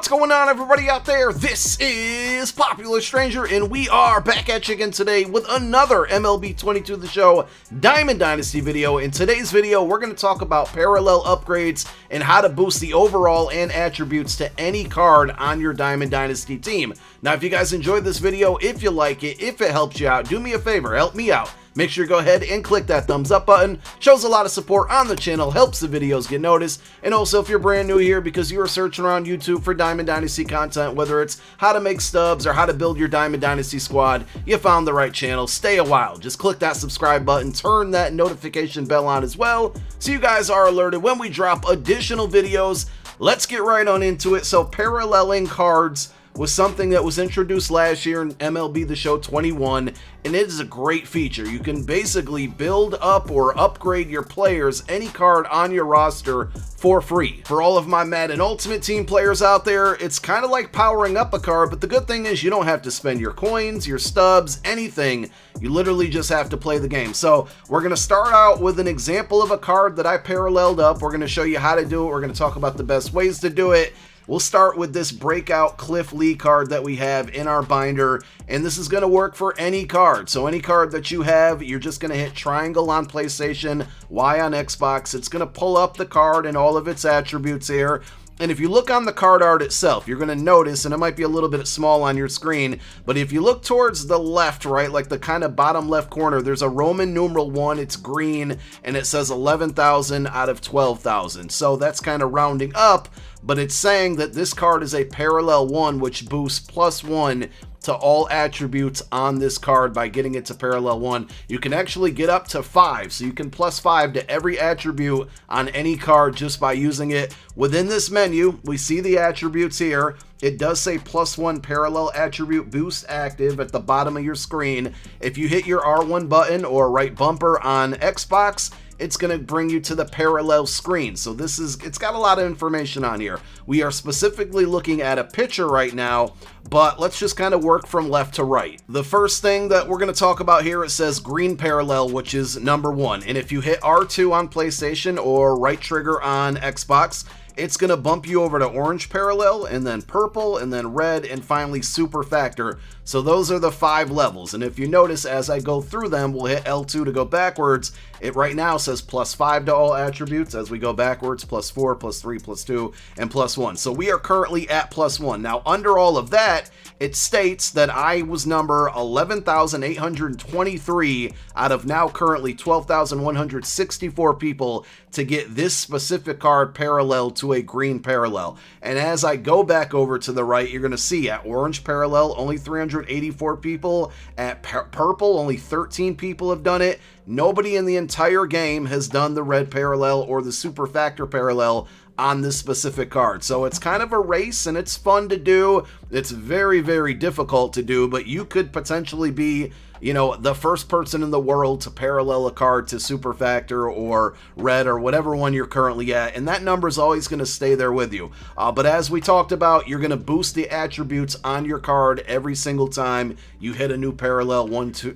What's going on, everybody out there? This is Popular Stranger, and we are back at you again today with another MLB 22 The Show Diamond Dynasty video. In today's video, we're going to talk about parallel upgrades and how to boost the overall and attributes to any card on your Diamond Dynasty team. Now, if you guys enjoyed this video, if you like it, if it helps you out, do me a favor, help me out. Make sure you go ahead and click that thumbs up button. Shows a lot of support on the channel, helps the videos get noticed. And also, if you're brand new here because you are searching around YouTube for Diamond Dynasty content, whether it's how to make stubs or how to build your Diamond Dynasty squad, you found the right channel. Stay a while. Just click that subscribe button, turn that notification bell on as well, so you guys are alerted when we drop additional videos. Let's get right on into it. So paralleling cards was something that was introduced last year in MLB The Show 21, and it is a great feature. You can basically build up or upgrade your players, any card on your roster, for free. For all of my Madden Ultimate Team players out there, it's kind of like powering up a card, but the good thing is you don't have to spend your coins, your stubs, anything. You literally just have to play the game. So we're going to start out with an example of a card that I paralleled up. We're going to show you how to do it. We're going to talk about the best ways to do it. We'll start with this breakout Cliff Lee card that we have in our binder, and this is going to work for any card. So any card that you have, you're just going to hit triangle on PlayStation, Y on Xbox. It's going to pull up the card and all of its attributes here. And if you look on the card art itself, you're going to notice, and it might be a little bit small on your screen, but if you look towards the left, right, like the kind of bottom left corner, there's a Roman numeral 1, it's green, and it says 11,000 out of 12,000. So that's kind of rounding up, but it's saying that this card is a parallel 1, which boosts +1 to all attributes on this card by getting it to parallel 1. You can actually get up to 5, so you can +5 to every attribute on any card just by using it. Within this menu, we see the attributes here. It does say +1 parallel attribute boost active at the bottom of your screen. If you hit your R1 button or right bumper on Xbox, it's going to bring you to the parallel screen. So it's got a lot of information on here. We are specifically looking at a picture right now, but let's just kind of work from left to right. The first thing that we're going to talk about here, it says green parallel, which is number 1. And if you hit R2 on PlayStation or right trigger on Xbox, it's going to bump you over to orange parallel, and then purple, and then red, and finally super factor. So those are the 5 levels. And if you notice, as I go through them, we'll hit L2 to go backwards. It right now says +5 to all attributes. As we go backwards, +4, +3, +2, and +1. So we are currently at +1. Now, under all of that, it states that I was number 11,823 out of now currently 12,164 people to get this specific card parallel to a green parallel. And as I go back over to the right, you're going to see at orange parallel, only 384 people. At purple, only 13 people have done it. Nobody in the entire game has done the red parallel or the super factor parallel on this specific card. So it's kind of a race, and it's fun to do. It's very, very difficult to do, but you could potentially be, you know, the first person in the world to parallel a card to super factor or red or whatever one you're currently at, and that number is always going to stay there with you. But as we talked about, you're going to boost the attributes on your card every single time you hit a new parallel 1, 2,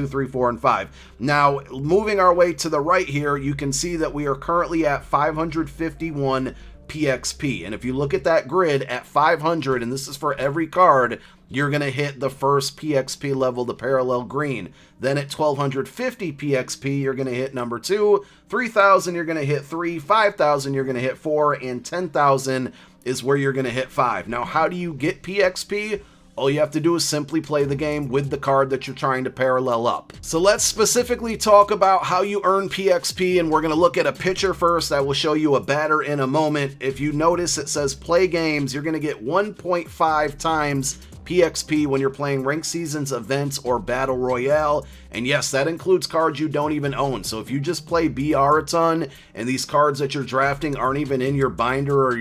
3, 4, and 5. Now, moving our way to the right here, you can see that we are currently at 551 PXP, and if you look at that grid at 500, and this is for every card, you're going to hit the first PXP level, the parallel green. Then at 1250 PXP, you're going to hit number 2, 3000, you're going to hit 3, 5000, you're going to hit 4, and 10,000 is where you're going to hit 5. Now, how do you get PXP? All you have to do is simply play the game with the card that you're trying to parallel up. So let's specifically talk about how you earn PXP, and we're going to look at a picture first. I will show you a batter in a moment. If you notice, it says play games. You're going to get 1.5 times PXP when you're playing ranked seasons, events, or battle royale. And yes, that includes cards you don't even own. So if you just play BR a ton and these cards that you're drafting aren't even in your binder, or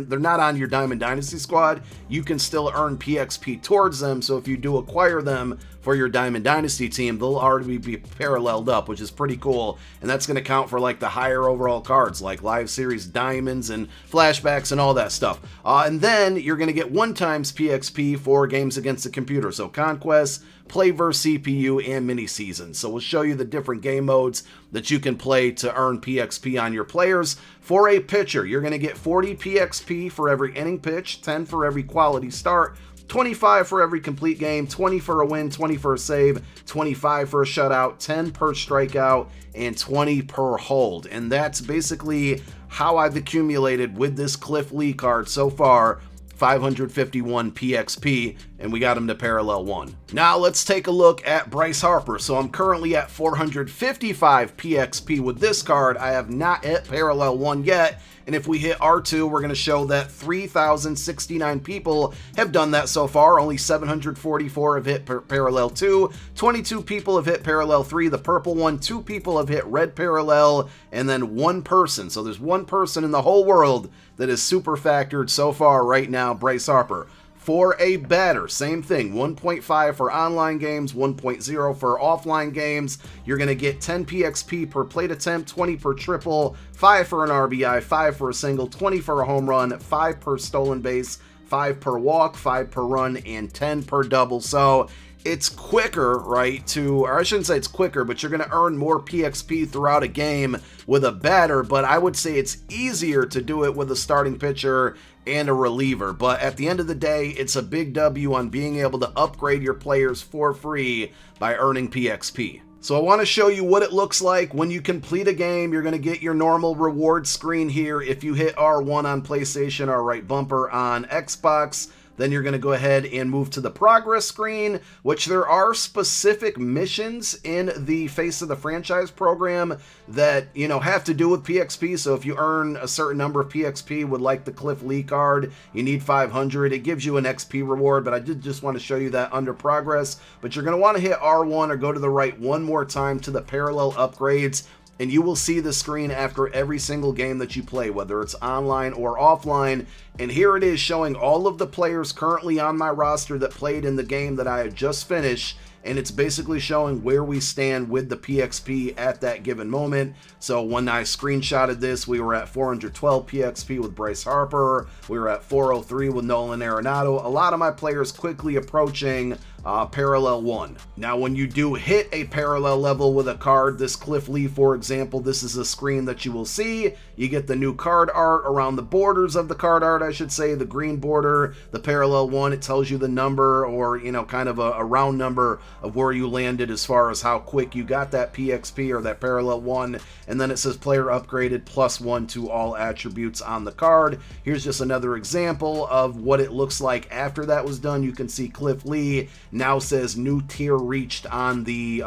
they're not on your Diamond Dynasty squad, you can still earn PXP towards them. So if you do acquire them for your Diamond Dynasty team, they'll already be paralleled up, which is pretty cool. And that's going to count for like the higher overall cards like Live Series Diamonds and Flashbacks and all that stuff. And then you're going to get 1 times PXP for games against the computer. So Conquest, Play vs CPU, and Mini Seasons. So we'll show you the different game modes that you can play to earn PXP on your players. For a pitcher, you're going to get 40 PXP for every inning pitch, 10 for every quality start, 25 for every complete game, 20 for a win, 20 for a save, 25 for a shutout, 10 per strikeout, and 20 per hold. And that's basically how I've accumulated with this Cliff Lee card so far, 551 PXP, and we got him to parallel 1. Now let's take a look at Bryce Harper. So I'm currently at 455 PXP with this card. I have not hit parallel 1 yet, and if we hit R2, we're going to show that 3,069 people have done that so far. Only 744 have hit parallel 2, 22 people have hit parallel 3, the purple one, 2 people have hit red parallel, and then 1 person. So there's 1 person in the whole world that is super factored so far right now, Bryce Harper. For a batter, same thing, 1.5 for online games, 1.0 for offline games. You're going to get 10 PXP per plate attempt, 20 per triple, 5 for an RBI, 5 for a single, 20 for a home run, 5 per stolen base, 5 per walk, 5 per run, and 10 per double. So it's quicker, right, or I shouldn't say it's quicker, but you're going to earn more PXP throughout a game with a batter, but I would say it's easier to do it with a starting pitcher and a reliever. But at the end of the day, it's a big W on being able to upgrade your players for free by earning PXP. So I want to show you what it looks like when you complete a game. You're going to get your normal reward screen here. If you hit R1 on PlayStation or right bumper on Xbox, then you're going to go ahead and move to the progress screen, which there are specific missions in the Face of the Franchise program that, have to do with PXP. So if you earn a certain number of PXP with like the Cliff Lee card, you need 500. It gives you an XP reward, but I did just want to show you that under progress. But you're going to want to hit R1 or go to the right one more time to the parallel upgrades, and you will see the screen after every single game that you play, whether it's online or offline. And here it is showing all of the players currently on my roster that played in the game that I had just finished. And it's basically showing where we stand with the PXP at that given moment. So when I screenshotted this, we were at 412 PXP with Bryce Harper. We were at 403 with Nolan Arenado. A lot of my players quickly approaching parallel 1. Now, when you do hit a parallel level with a card, this Cliff Lee, for example, this is a screen that you will see. You get the new card art around the borders of the card art, I should say, the green border, the parallel 1. It tells you the number, or, kind of a round number of where you landed as far as how quick you got that PXP or that parallel 1. And then it says player upgraded +1 to all attributes on the card. Here's just another example of what it looks like after that was done. You can see Cliff Lee now says new tier reached on the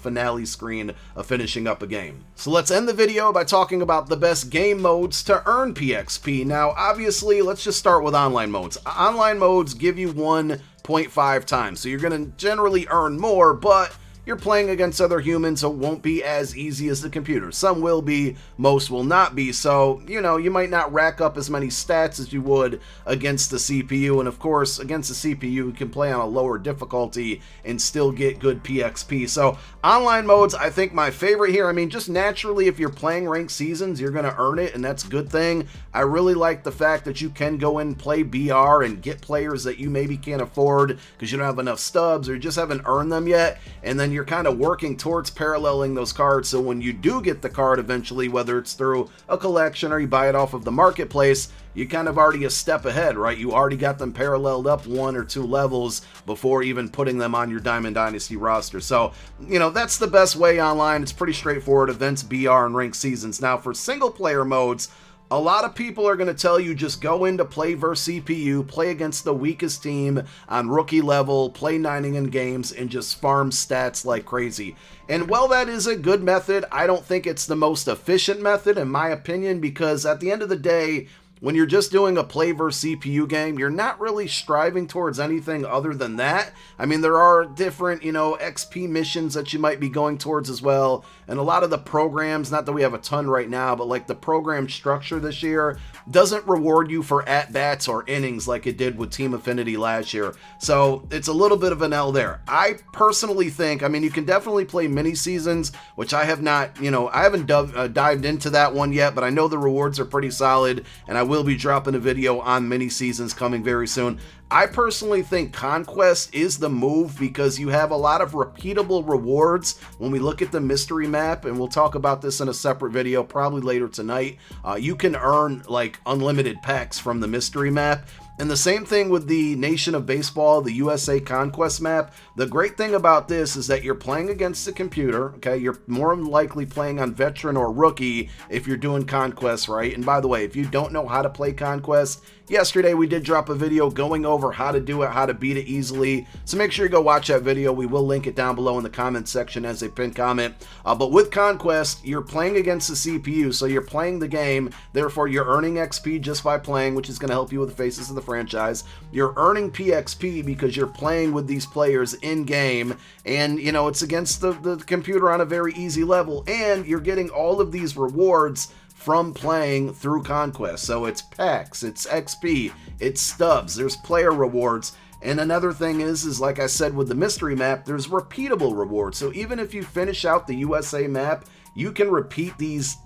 finale screen of finishing up a game. So let's end the video by talking about the best game modes to earn PXP. Now, obviously, let's just start with online modes. Online modes give you 1.5 times, so you're going to generally earn more, but you're playing against other humans, so it won't be as easy as the computer. Some will be, most will not be, so, you might not rack up as many stats as you would against the CPU, and of course, against the CPU, you can play on a lower difficulty and still get good PXP. So, online modes, I think my favorite here. I mean, just naturally, if you're playing ranked seasons, you're going to earn it, and that's a good thing. I really like the fact that you can go in and play BR and get players that you maybe can't afford because you don't have enough stubs or you just haven't earned them yet, and then you're kind of working towards paralleling those cards, so when you do get the card eventually, whether it's through a collection or you buy it off of the marketplace, you kind of already a step ahead, right? You already got them paralleled up 1 or 2 levels before even putting them on your Diamond Dynasty roster. So, that's the best way online. It's pretty straightforward. Events, BR, and ranked seasons. Now, for single player modes, a lot of people are going to tell you just go into play versus CPU, play against the weakest team on rookie level, play 9-inning games, and just farm stats like crazy. And while that is a good method, I don't think it's the most efficient method, in my opinion, because at the end of the day, when you're just doing a play versus CPU game, you're not really striving towards anything other than that. I mean, there are different, XP missions that you might be going towards as well. And a lot of the programs, not that we have a ton right now, but like the program structure this year doesn't reward you for at-bats or innings like it did with Team Affinity last year. So it's a little bit of an L there. I personally think, I mean, you can definitely play mini seasons, which I have not, I haven't dived into that one yet, but I know the rewards are pretty solid, and I will be dropping a video on mini seasons coming very soon. I personally think Conquest is the move because you have a lot of repeatable rewards when we look at the mystery map, and we'll talk about this in a separate video probably later tonight. You can earn like unlimited packs from the mystery map. And the same thing with the Nation of Baseball, the USA Conquest Map. The great thing about this is that you're playing against the computer, okay? You're more than likely playing on Veteran or Rookie if you're doing Conquest, right? And by the way, if you don't know how to play Conquest, yesterday we did drop a video going over how to do it, how to beat it easily. So make sure you go watch that video. We will link it down below in the comment section as a pinned comment. But with Conquest, you're playing against the CPU, so you're playing the game. Therefore, you're earning XP just by playing, which is going to help you with the faces of the franchise. You're earning PXP because you're playing with these players in game, and you know it's against the computer on a very easy level, and you're getting all of these rewards from playing through Conquest. So it's packs, it's XP, it's stubs, there's player rewards. And another thing is like I said with the mystery map, there's repeatable rewards. So even if you finish out the USA map, you can repeat these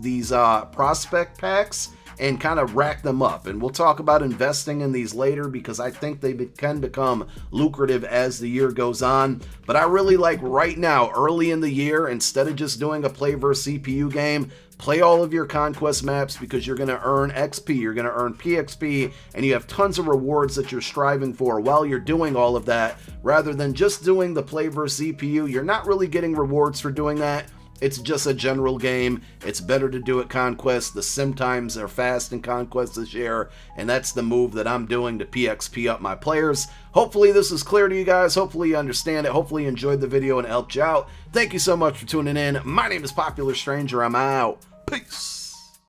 prospect packs and kind of rack them up. And we'll talk about investing in these later because I think they can become lucrative as the year goes on. But I really like right now, early in the year, instead of just doing a play versus CPU game, play all of your Conquest maps because you're going to earn XP, you're going to earn PXP, and you have tons of rewards that you're striving for while you're doing all of that. Rather than just doing the play versus CPU, you're not really getting rewards for doing that. It's just a general game. It's better to do it Conquest. The sim times are fast in Conquest this year, and that's the move that I'm doing to PXP up my players. Hopefully this is clear to you guys. Hopefully you understand it. Hopefully you enjoyed the video and it helped you out. Thank you so much for tuning in. My name is Popular Stranger. I'm out. Peace.